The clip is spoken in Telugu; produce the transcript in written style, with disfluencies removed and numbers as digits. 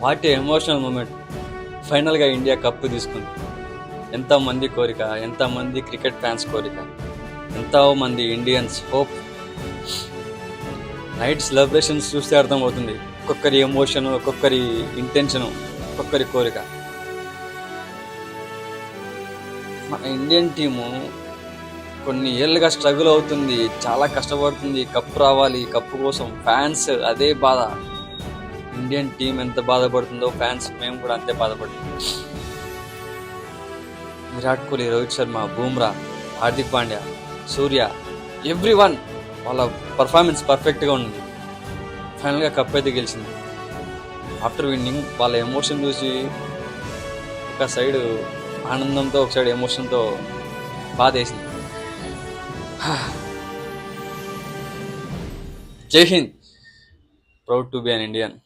What a emotional moment. ఫైనల్గా ఇండియా కప్పు తీసుకుంది. ఎంతోమంది కోరిక, ఎంతమంది క్రికెట్ ఫ్యాన్స్ కోరిక, ఎంతోమంది ఇండియన్స్ హోప్. నైట్ సెలబ్రేషన్స్ చూస్తే అర్థమవుతుంది ఒక్కొక్కరి ఎమోషను, ఒక్కొక్కరి ఇంటెన్షను, ఒక్కొక్కరి కోరిక. మన ఇండియన్ టీము కొన్ని ఏళ్ళుగా స్ట్రగుల్ అవుతుంది, చాలా కష్టపడుతుంది. కప్పు రావాలి, కప్పు కోసం ఫ్యాన్స్ అదే బాధ. ఇండియన్ టీం ఎంత బాధపడుతుందో ఫ్యాన్స్ మేము కూడా అంతే బాధపడుతుంది. విరాట్ కోహ్లీ, రోహిత్ శర్మ, బూమ్రా, హార్దిక్ పాండ్యా, సూర్య, ఎవ్రీవన్ వాళ్ళ పర్ఫార్మెన్స్ పర్ఫెక్ట్గా ఉంది. ఫైనల్గా కప్ అయితే గెలిచింది. ఆఫ్టర్ విన్నింగ్ వాళ్ళ ఎమోషన్ చూసి ఒక సైడ్ ఆనందంతో, ఒక సైడ్ ఎమోషన్తో బాధ వేసింది. జై Hind. Proud to be an Indian.